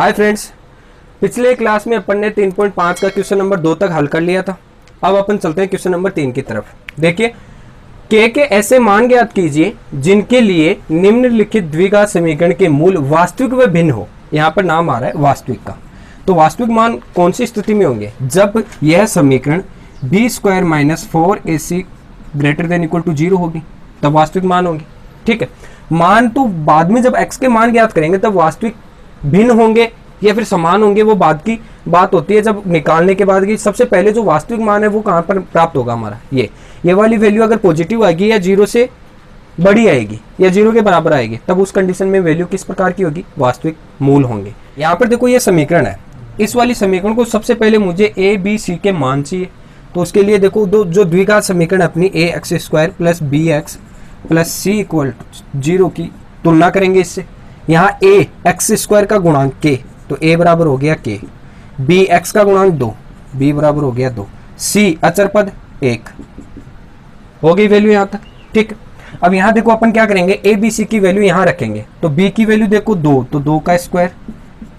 Hi friends, पिछले class में अपन ने 3.5 का क्वेश्चन नंबर 2 तक हल कर लिया था। अब अपन चलते हैं क्वेश्चन नंबर 3 की तरफ। देखिए, के ऐसे मान ज्ञात कीजिए जिनके लिए निम्नलिखित द्विघात समीकरण के मूल वास्तविक व भिन्न हो। यहाँ पर नाम आ रहा है वास्तविक का। तो वास्तविक मान कौन सी स्थिति में होंगे? जब यह समीकरण b² - 4ac greater than equal to 0 होगी, तब वास्तविक मान होंगे। ठीक है, मान तो बाद में जब x के मान ज्ञात करेंगे तब वास्तविक भिन्न होंगे या फिर समान होंगे, वो बाद की बात होती है। जब निकालने के बाद की सबसे पहले जो वास्तविक मान है वो कहाँ पर प्राप्त होगा हमारा? ये वाली वैल्यू अगर पॉजिटिव आएगी या 0 से बड़ी आएगी या 0 के बराबर आएगी, तब उस कंडीशन में वैल्यू किस प्रकार की होगी? वास्तविक मूल होंगे। यहाँ पर देखो, ये समीकरण है। इस वाली समीकरण को सबसे पहले मुझे a b c के मान चाहिए। तो उसके लिए देखो, जो द्विघात समीकरण अपनी ax² + bx + c = 0 की तुलना करेंगे इससे। यहाँ a x² का गुणांक k, तो a बराबर हो गया k, b x का गुणांक 2, b बराबर हो गया 2, c अचर पद 1 हो गई वैल्यू यहाँ तक। ठीक, अब यहाँ देखो अपन क्या करेंगे, a b c की वैल्यू यहाँ रखेंगे। तो b की वैल्यू देखो 2, तो 2 का स्क्वायर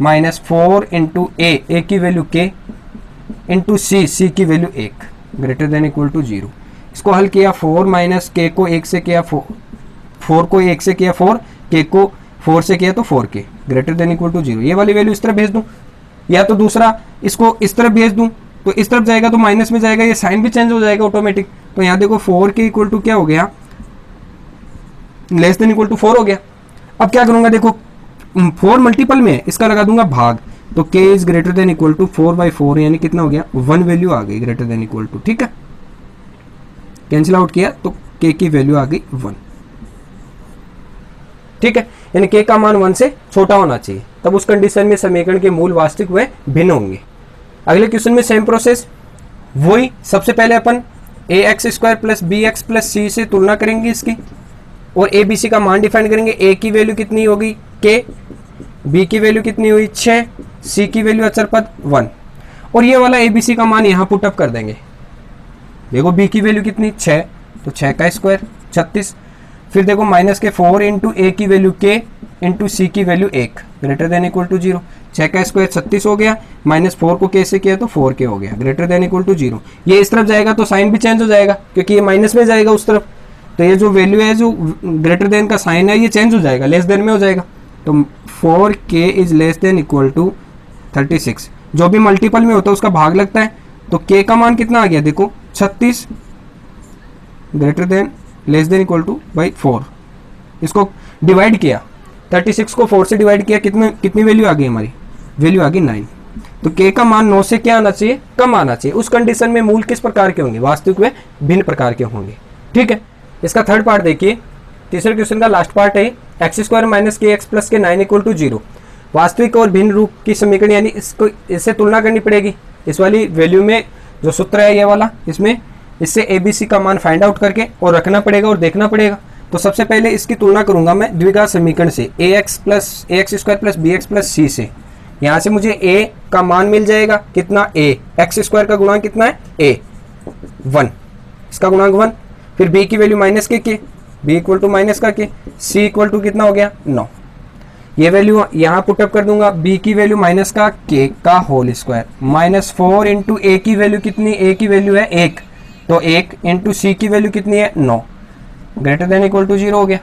-4 इंटू a की वैल्यू k इंटू c की value 1 greater than equal to 0। इसको हल किया, 4 - k को 1 से किया 4 को 1 से किया 4, k को 4 से किया तो 4k greater than equal to 0। ये वाली वैल्यू इस तरफ भेज दूं, या तो दूसरा इसको इस तरफ भेज दूं, तो इस तरफ जाएगा तो माइनस में जाएगा, ये साइन भी चेंज हो जाएगा ऑटोमेटिक। तो यहाँ देखो 4k इक्वल टू क्या हो गया? लेस देन इक्वल टू 4 हो गया। अब क्या करूंगा, देखो 4 मल्टीपल में इसका लगा दूंगा भाग, तो k is greater than equal to 4/4, यानी कितना हो गया? 1 वैल्यू आ गई ग्रेटर देन इक्वल टू। ठीक है, कैंसिल आउट किया तो k की वैल्यू आ गई 1। ठीक है, यानी k का मान 1 से छोटा होना चाहिए, तब उस कंडीशन में समीकरण के मूल वास्तविक व भिन्न होंगे। अगले क्वेश्चन में सेम प्रोसेस, वही सबसे पहले अपन ax² + bx + c से तुलना करेंगे इसकी, और a b c का मान डिफाइन करेंगे। a की वैल्यू कितनी होगी? k, b की वैल्यू कितनी हुई? 6, c की वैल्यू अचर पद 1, और ये वाला a b c का मान यहाँ पुट अप कर देंगे। देखो b की वैल्यू कितनी? 6, तो 6 का स्क्वायर 36। फिर देखो -4 इंटू a की वैल्यू k इंटू c की value 1 greater than equal to 0। 6 का स्क्वायर 36 हो गया, -4 को k से किया तो 4k हो गया ग्रेटर देन इक्वल टू 0। ये इस तरफ जाएगा तो साइन भी चेंज हो जाएगा, क्योंकि ये माइनस में जाएगा उस तरफ, तो ये जो वैल्यू है, जो ग्रेटर देन का साइन है, ये चेंज हो जाएगा, लेस देन में हो जाएगा। तो 4k is less than equal to 36। जो भी मल्टीपल में होता है उसका भाग लगता है, तो k का मान कितना आ गया? देखो 36 greater than less than equal two by 4। इसको डिवाइड किया, 36 को 4 से डिवाइड किया, कितनी वैल्यू आ गई हमारी? वैल्यू आ गई 9। तो k का मान 9 से क्या आना चाहिए? कम आना चाहिए। उस कंडीशन में मूल किस प्रकार के होंगे? वास्तविक व भिन्न प्रकार के होंगे। ठीक है, इसका थर्ड पार्ट देखिए, तीसरे क्वेश्चन का लास्ट पार्ट है x² - kx + k 9 = 0। वास्तविक और भिन्न रूप की समीकरण, यानी इससे तुलना करनी पड़ेगी। इस वाली वैल्यू में जो सूत्र है ये वाला, इसमें इससे a b c का मान फाइंड आउट करके और रखना पड़ेगा और देखना पड़ेगा। तो सबसे पहले इसकी तुलना करूंगा मैं द्विघात समीकरण से, ax² + bx + c से। यहाँ से मुझे a का मान मिल जाएगा, कितना? a, x² का गुणांक कितना है? a 1, इसका गुणांक 1। फिर b की value -k, b equal to -k, c equal to कितना हो गया? 9। ये वैल्यू यहाँ पुटअप कर दूंगा, b की वैल्यू -k का होल स्क्वायर, -4 इंटू a की वैल्यू कितनी? a की वैल्यू है 1, तो 1 इंटू c की वैल्यू कितनी है? 9 ग्रेटर देन इक्वल टू 0 हो गया।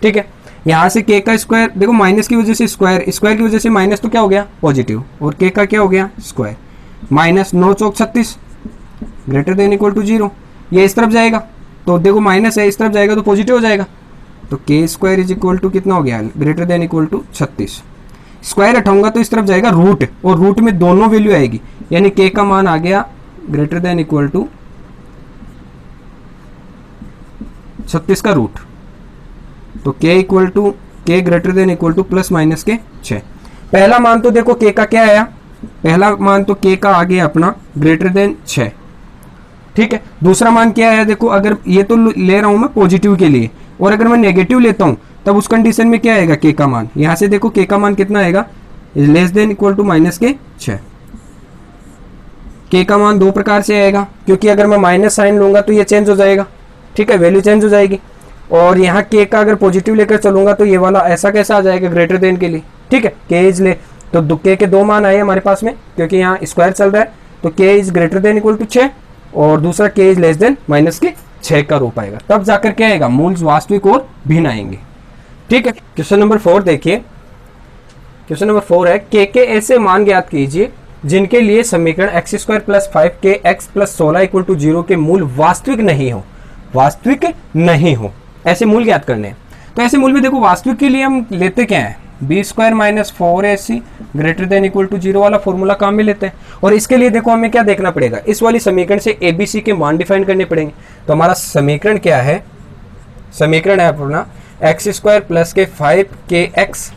ठीक है, यहाँ से k का स्क्वायर, देखो माइनस की वजह से स्क्वायर की वजह से माइनस, तो क्या हो गया? पॉजिटिव, और k का क्या हो गया? स्क्वायर। -9 चौक 36 ग्रेटर देन इक्वल टू 0। ये इस तरफ जाएगा तो देखो माइनस है, इस तरफ जाएगा तो पॉजिटिव हो जाएगा, तो k² इज इक्वल टू कितना हो गया? Greater than equal to 36। Square हटाऊंगा तो इस तरफ जाएगा रूट, और रूट में दोनों वैल्यू आएगी, यानी k का मान आ गया ग्रेटर देन इक्वल टू 36 का रूट। तो k greater than equal to +- 6। पहला मान तो देखो k का क्या आया? पहला मान तो k का आ गया अपना ग्रेटर देन 6। ठीक है, दूसरा मान क्या आया? देखो, अगर ये तो ले रहा हूं मैं पॉजिटिव के लिए, और अगर मैं नेगेटिव लेता हूं तब उस कंडीशन में क्या आएगा? k का मान, यहां से देखो k का मान कितना आएगा? Less than equal to -6। k का मान दो प्रकार से आएगा, क्योंकि अगर मैं माइनस साइन लूंगा तो ये चेंज हो जाएगा। ठीक है, वैल्यू चेंज हो जाएगी, और यहाँ k का अगर पॉजिटिव लेकर चलूंगा तो ये वाला ऐसा कैसा आ जाएगा? ग्रेटर देन के लिए। ठीक है, k इज तो के के 2 मान आए हमारे पास में, क्योंकि यहाँ स्क्वायर चल रहा है, तो k is greater than equal to 6 और दूसरा के इज लेस देन माइनस के 6 का रूप आएगा, तब जाकर क्या आएगा, मूल वास्तविक और भिन्न आएंगे। ठीक है, क्वेश्चन नंबर 4 देखिए। क्वेश्चन नंबर 4 है के ऐसे मान ज्ञात कीजिए जिनके लिए समीकरण x square plus 5k x plus 16 equal to 0 के मूल वास्तविक नहीं हो, वास्तविक नहीं हो, ऐसे मूल ज्ञात करने हैं। तो ऐसे मूल में देखो वास्तविक के लिए हम लेते क्या है, b square minus 4ac greater than equal to 0 वाला फॉर्मूला काम में लेते हैं। और इसके लिए देखो हमें क्या देखना पड़ेगा, इस वाली समीकरण से एबीसी के मान डिफाइन करने पड़ेंगे। तो हमारा समीकरण क्या है, समीकरण है अपना एक्स स्क्वायर प्लस के 5kx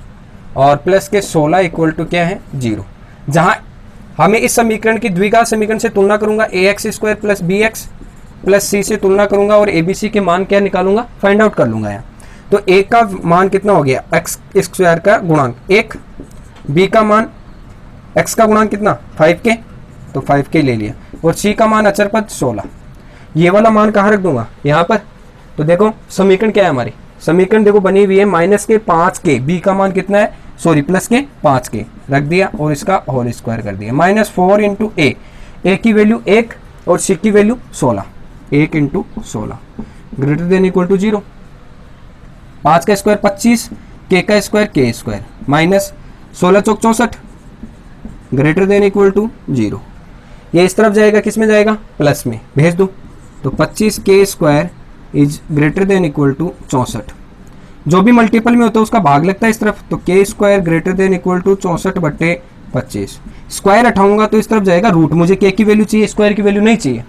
और प्लस के 16 इक्वल टू क्या है 0, जहां हमें इस समीकरण की द्विघात समीकरण से तुलना करूंगा a x square plus b x plus c से तुलना करूंगा और एबीसी के मान क्या निकालूंगा, फाइंड आउट कर लूंगा यहाँ। तो ए का मान कितना हो गया, एक्स स्क्वायर का गुणांक 1, बी का मान एक्स का गुणांक कितना 5k, तो 5k ले लिया, और सी का मान अचर पद 16, ये वाला मान कहाँ रख दूंगा, यहाँ पर। तो देखो समीकरण क्या है हमारी, समीकरण देखो बनी हुई है माइनस के 5k, बी का मान कितना है, सॉरी प्लस के 5k रख दिया और इसका होल स्क्वायर कर दिया, माइनस 4 इंटू ए की वैल्यू 1 और सी की value 16, 1 into 16 greater than equal to 0, 5 का स्क्वायर 25, के का स्क्वायर के स्क्वायर माइनस 16 चौक 64 ग्रेटर देन इक्वल टू 0। ये इस तरफ जाएगा, किस में जाएगा, प्लस में भेज दो। तो 25 k square is greater than equal to 64, जो भी मल्टीपल में होता है उसका भाग लगता है इस तरफ, तो k square greater than equal to 64/25। Square हटाऊंगा तो इस तरफ जाएगा रूट, मुझे के की वैल्यू चाहिए, स्क्वायर की वैल्यू नहीं चाहिए,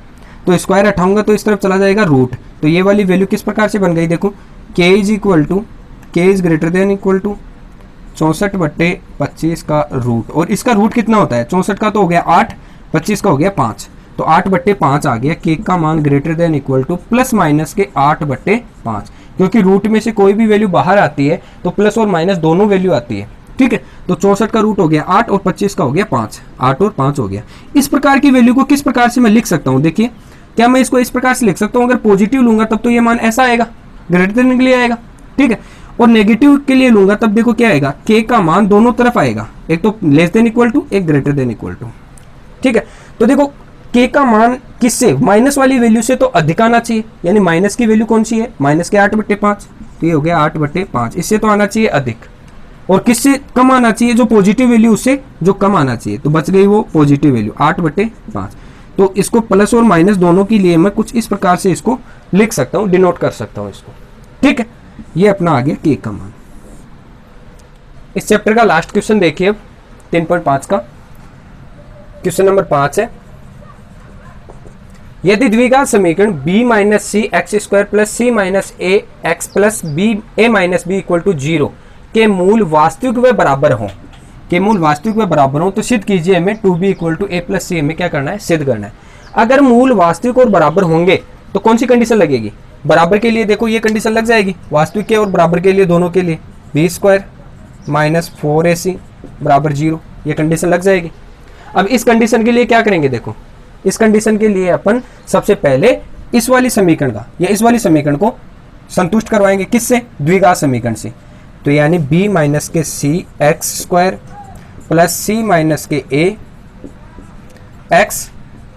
तो स्क्वायर हटाऊंगा तो इस तरफ चला जाएगा रूट। तो ये वाली वैल्यू किस प्रकार से बन गई, देखो k is equal to k is greater than equal to 64/25 का रूट, और इसका रूट कितना होता है, 64 का तो हो गया 8, 25 का हो गया 5, तो 8/5 आ गया। के का मान greater than equal two plus minus के 8/5, क्योंकि रूट में से कोई भी वैल्यू बाहर आती है तो प्लस और माइनस दोनों वैल्यू आती है। ठीक है, तो 64 का रूट हो गया 8 और 25 का हो गया 5, 8 और 5 हो गया। इस प्रकार की वैल्यू को किस प्रकार से मैं लिख सकता हूँ, देखिए क्या मैं इसको इस प्रकार से लिख सकता हूँ, अगर पॉजिटिव लूंगा तब तो ये मान ऐसा आएगा, ग्रेटर देन के लिए आएगा। ठीक है, और नेगेटिव के लिए लूंगा तब देखो क्या आएगा, के का मान दोनों तरफ आएगा, एक तो लेस देन इक्वल टू, एक ग्रेटर देन इक्वल टू। ठीक है, तो देखो के का मान किससे, माइनस वाली वैल्यू से तो अधिक आना चाहिए, यानी माइनस की वैल्यू कौन सी है, माइनस के 8/5, तो ये हो गया 8/5, इससे तो आना चाहिए अधिक, और किससे कम आना चाहिए, जो पॉजिटिव वैल्यू उससे जो कम आना चाहिए, तो बच गई वो पॉजिटिव वैल्यू 8/5। तो इसको प्लस और माइनस दोनों के लिए मैं कुछ इस प्रकार से इसको लिख सकता हूँ, डिनोट कर सकता हूँ इसको। ठीक है, ये अपना आ गया के का मान। इस चैप्टर का लास्ट क्वेश्चन देखिए अब 3.5 का क्वेश्चन नंबर 5 है, यदि द्विघात समीकरण b minus c x square plus c minus a x plus b a minus b equal to 0 के मूल वास्तविक व बराबर हों, के मूल वास्तविक व बराबर हों, तो सिद्ध कीजिए हमें 2b equal to a plus c में क्या करना है, सिद्ध करना है। अगर मूल वास्तविक और बराबर होंगे तो कौन सी कंडीशन लगेगी, बराबर के लिए देखो ये कंडीशन लग जाएगी, वास्तविक के और बराबर के लिए दोनों के लिए बी स्क्वायर माइनस 4ac बराबर 0, ये कंडीशन लग जाएगी। अब इस कंडीशन के लिए क्या करेंगे, देखो इस कंडीशन के लिए अपन सबसे पहले इस वाली समीकरण का या इस वाली समीकरण को संतुष्ट करवाएंगे, किससे, द्विघात समीकरण से। तो यानी b minus k c x square plus c minus k a x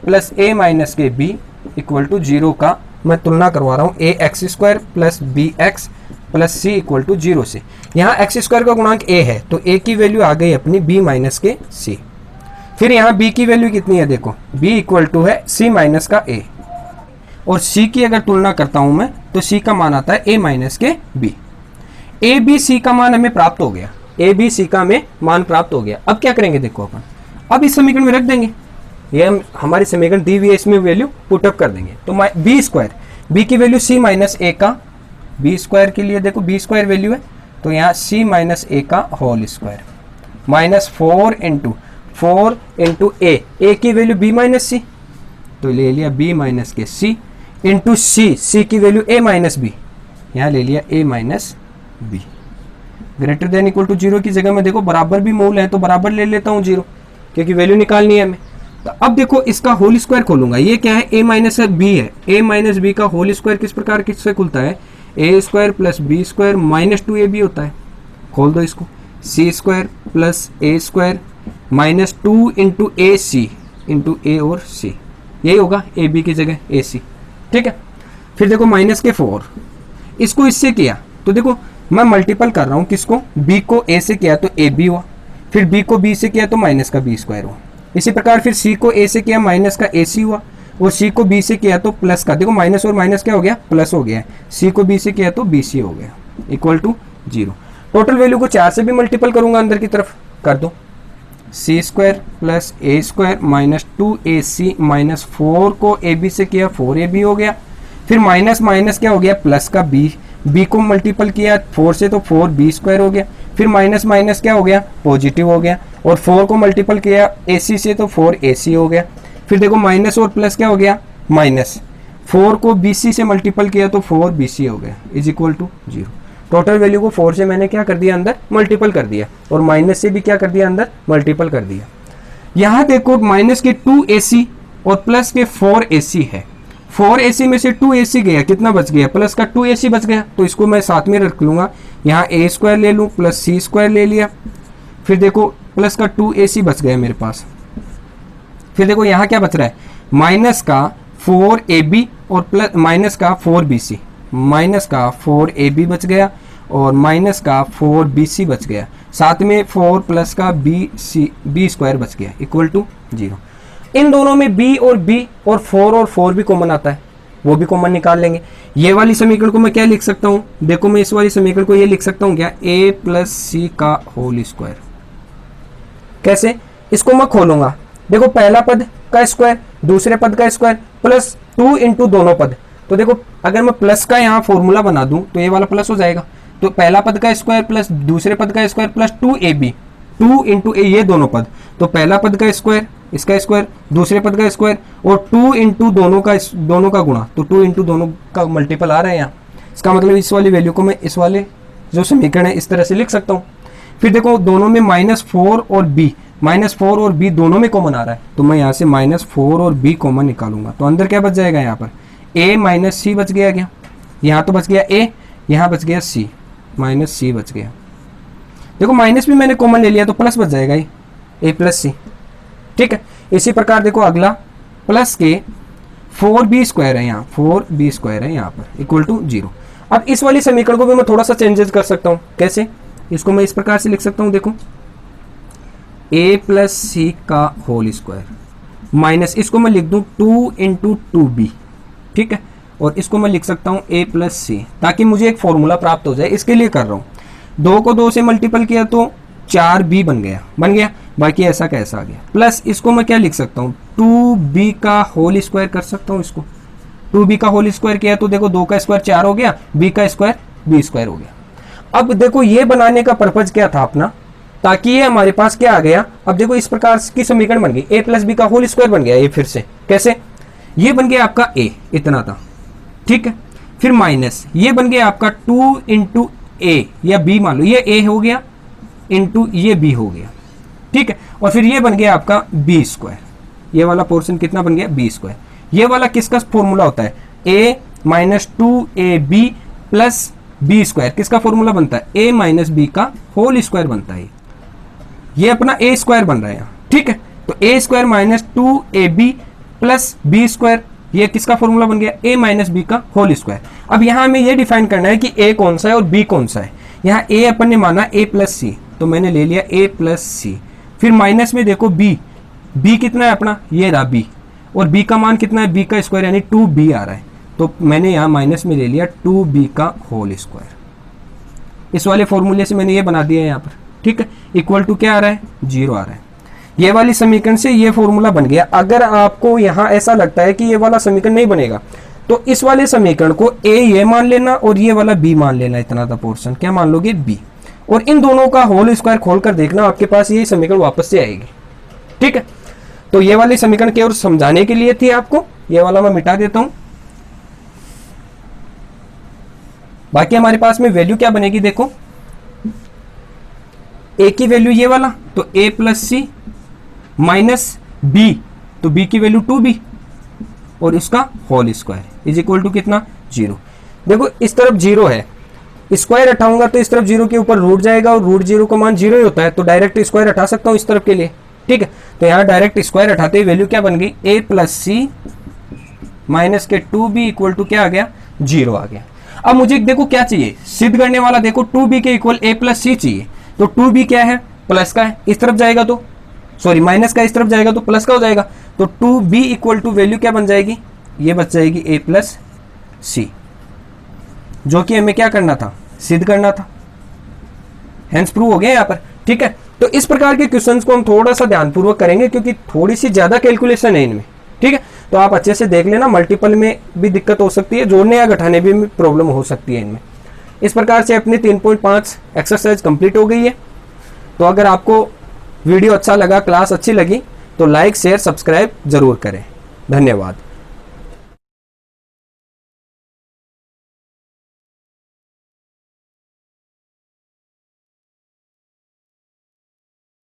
plus a minus k b equal to 0 का मैं तुलना करवा रहा हूँ a x square plus b x plus c equal to 0 से। यहाँ एक्स स्क्वायर का गुणांक a है तो a की वैल्यू आ गई अपनी b माइनस के c। फिर यहाँ b की वैल्यू कितनी है, देखो b इक्वल टू है c माइनस का a, और c की अगर तुलना करता हूं मैं तो c का मान आता है a माइनस के b। a b c का मान हमें प्राप्त हो गया, a b c का हमें मान प्राप्त हो गया। अब क्या करेंगे, देखो अपन अब इस समीकरण में रख देंगे, ये हम हमारी समीकरण दी हुई है इसमें वैल्यू पुटअप कर देंगे। तो b स्क्वायर, b की वैल्यू c माइनस a का, b स्क्वायर के लिए देखो b स्क्वायर वैल्यू है तो यहाँ c माइनस a का whole square minus 4 into a की वैल्यू b माइनस सी, तो ले लिया b माइनस के c इंटू सी की वैल्यू a माइनस बी, यहाँ ले लिया a minus b. Greater than equal to 0 की जगह में देखो बराबर भी मूल है तो बराबर ले लेता हूँ 0, क्योंकि वैल्यू निकालनी है हमें। तो अब देखो इसका होल स्क्वायर खोलूंगा, ये क्या है, a माइनस बी है, a माइनस बी का होल स्क्वायर किस प्रकार किससे खुलता है, a square plus b square minus 2ab होता है। खोल दो इसको, c square plus a square minus 2 into a c into a और सी, यही होगा ए बी की जगह ए सी। ठीक है, फिर देखो माइनस के 4, इसको इससे किया तो देखो मैं मल्टीपल कर रहा हूँ किसको, बी को ए से किया तो ए बी हुआ, फिर बी को बी से किया तो माइनस का बी स्क्वायर हुआ। इसी प्रकार फिर सी को ए से किया माइनस का ए सी हुआ, और सी को बी से किया तो प्लस का, देखो माइनस और माइनस क्या हो गया, प्लस हो गया है, सी को बी से किया तो बी सी हो गया, इक्वल टू 0। टोटल वैल्यू को 4 से भी मल्टीपल करूंगा अंदर की तरफ, कर दो, सी square plus a square minus 2ac minus 4 को ए बी से किया 4ab हो गया, फिर माइनस माइनस क्या हो गया, प्लस का बी को मल्टीपल किया 4 से तो 4b स्क्वायर हो गया, फिर माइनस माइनस क्या हो गया, पॉजिटिव हो गया, और 4 को मल्टीपल किया ac से तो 4ac हो गया, फिर देखो माइनस और प्लस क्या हो गया, माइनस 4 को bc से मल्टीपल किया तो 4bc हो गया, is equal to 0। Total value को 4 से मैंने क्या कर दिया, अंदर मल्टीपल कर दिया, और माइनस से भी क्या कर दिया, अंदर मल्टीपल कर दिया। यहाँ देखो माइनस के 2ac और प्लस के 4ac है, 4ac में से 2ac गया, कितना बच गया, प्लस का 2ac बच गया, तो इसको मैं साथ में रख लूंगा, यहाँ a स्क्वायर ले लूँ प्लस c स्क्वायर ले लिया, फिर देखो प्लस का 2ac बच गया मेरे पास, फिर देखो यहाँ क्या बच रहा है, माइनस का 4ab और प्लस माइनस का 4bc, माइनस का 4ab बच गया और माइनस का 4bc बच गया, साथ में 4 प्लस का b स्क्वायर बच गया, इक्वल टू 0। इन दोनों में b और b और 4 भी कॉमन आता है, वो भी कॉमन निकाल लेंगे। ये वाली समीकरण को मैं क्या लिख सकता हूँ, देखो मैं इस वाली समीकरण को ये लिख सकता हूँ क्या, a प्लस सी का होल स्क्वायर। कैसे, इसको मैं खोलूंगा, देखो पहला पद का स्क्वायर दूसरे पद का स्क्वायर प्लस 2 इंटू दोनों पद, तो देखो अगर मैं प्लस का यहाँ फॉर्मूला बना दूं तो ये वाला प्लस हो जाएगा, तो पहला पद का स्क्वायर प्लस दूसरे पद का स्क्वायर प्लस 2ab, 2 इंटू ए ये दोनों पद, तो पहला पद का स्क्वायर इसका स्क्वायर दूसरे पद का स्क्वायर और 2 इंटू दोनों का गुणा, तो 2 इंटू दोनों का मल्टीपल आ रहा है यहाँ, इसका मतलब इस वाली वैल्यू को मैं इस वाले जो समीकरण है इस तरह से लिख सकता हूँ। फिर देखो दोनों में -4 और b दोनों में कॉमन आ रहा है, तो मैं यहाँ से -4 और b कॉमन निकालूंगा, तो अंदर क्या बच जाएगा, यहाँ पर a माइनस सी बच गया, क्या यहाँ तो बच गया a, यहाँ बच गया c, माइनस सी बच गया, देखो माइनस भी मैंने कॉमन ले लिया तो प्लस बच जाएगा ये a प्लस सी। ठीक है, इसी प्रकार देखो अगला प्लस के 4b स्क्वायर है, यहाँ 4b स्क्वायर है यहाँ पर, इक्वल टू 0। अब इस वाली समीकरण को भी मैं थोड़ा सा चेंजेस कर सकता हूँ, कैसे, इसको मैं इस प्रकार से लिख सकता हूँ, देखो a प्लस सी का होल स्क्वायर माइनस इसको मैं लिख दूँ 2 इंटू 2b, ठीक है, और इसको मैं लिख सकता हूँ a प्लस सी, ताकि मुझे एक फॉर्मूला प्राप्त हो जाए, इसके लिए कर रहा हूँ। 2 को 2 से मल्टीपल किया तो 4b बन गया, बाकी ऐसा कैसा आ गया, प्लस इसको मैं क्या लिख सकता हूँ 2b का होल स्क्वायर कर सकता हूँ, इसको 2b का होल स्क्वायर किया तो देखो 2 का स्क्वायर 4 हो गया, b का स्क्वायर b स्क्वायर हो गया। अब देखो ये बनाने का पर्पज क्या था अपना, ताकि ये हमारे पास क्या आ गया, अब देखो इस प्रकार की समीकरण बन गई, a प्लस बी का होल स्क्वायर बन गया, ये फिर से कैसे, ये बन गया आपका a इतना था, ठीक है, फिर माइनस ये बन गया आपका 2 इंटू ए या b, मान लो ये a हो गया इंटू ये b हो गया, ठीक है, और फिर ये बन गया आपका b स्क्वायर, ये वाला पोर्शन कितना बन गया b स्क्वायर। ये वाला किसका फॉर्मूला होता है, a minus 2ab plus b square, किसका फॉर्मूला बनता है, a माइनस b का होल स्क्वायर बनता है, ये अपना a स्क्वायर बन रहा है यहाँ, ठीक है, तो a square minus 2ab plus b square, ये किसका फॉर्मूला बन गया, a माइनस b का होल स्क्वायर। अब यहाँ हमें ये डिफाइन करना है कि a कौन सा है और b कौन सा है। यहाँ a अपन ने माना a प्लस सी, तो मैंने ले लिया a प्लस सी, फिर माइनस में देखो b कितना है अपना, ये रहा b, और b का मान कितना है, b का स्क्वायर यानी 2b आ रहा है, तो मैंने यहाँ माइनस में ले लिया 2b का होल स्क्वायर। इस वाले फॉर्मूले से मैंने ये बना दिया है यहाँ पर, ठीक है, इक्वल टू क्या आ रहा है, 0 आ रहा है। ये वाली समीकरण से ये फॉर्मूला बन गया। अगर आपको यहाँ ऐसा लगता है कि ये वाला समीकरण नहीं बनेगा, तो इस वाले समीकरण को a ये मान लेना और ये वाला b मान लेना, इतना था पोर्शन, क्या मान लोगे, b, और इन दोनों का होल स्क्वायर खोलकर देखना, आपके पास ये समीकरण वापस से आएगी, ठीक है। तो ये वाली समीकरण केवल समझाने के लिए थी आपको, ये वाला मैं मिटा देता हूं। बाकी हमारे पास में वैल्यू क्या बनेगी, देखो a की वैल्यू ये वाला, तो a plus c minus b, तो b की वैल्यू 2b और इसका whole square is equal to कितना, 0। देखो इस तरफ 0 है, स्क्वायर हटाऊंगा तो इस तरफ जीरो के ऊपर रूट जाएगा और रूट जीरो का मान जीरो ही होता है, तो डायरेक्ट स्क्वायर हटा सकता हूं इस तरफ के लिए। ठीक है, तो यहाँ डायरेक्ट स्क्वायर हटाते ही वैल्यू क्या बन गई, a प्लस सी माइनस के 2b इक्वल टू क्या आ गया, 0 आ गया। अब मुझे देखो क्या चाहिए, सिद्ध करने वाला देखो 2b के इक्वल a प्लस सी चाहिए, तो 2b क्या है, प्लस का है, इस तरफ जाएगा तो सॉरी माइनस का इस तरफ जाएगा तो प्लस का हो जाएगा, तो 2b इक्वल टू वैल्यू क्या बन जाएगी, ये बच जाएगी a प्लस सी, जो कि हमें क्या करना था, सिद्ध करना था। हेंस प्रूव हो गया यहाँ पर। ठीक है, तो इस प्रकार के क्वेश्चंस को हम थोड़ा सा ध्यानपूर्वक करेंगे क्योंकि थोड़ी सी ज्यादा कैलकुलेशन है इनमें। ठीक है, तो आप अच्छे से देख लेना, मल्टीपल में भी दिक्कत हो सकती है, जोड़ने या घटाने भी प्रॉब्लम हो सकती है इनमें। इस प्रकार से अपनी 3.5 एक्सरसाइज कंप्लीट हो गई है। तो अगर आपको वीडियो अच्छा लगा, क्लास अच्छी लगी, तो लाइक शेयर सब्सक्राइब जरूर करें। धन्यवाद।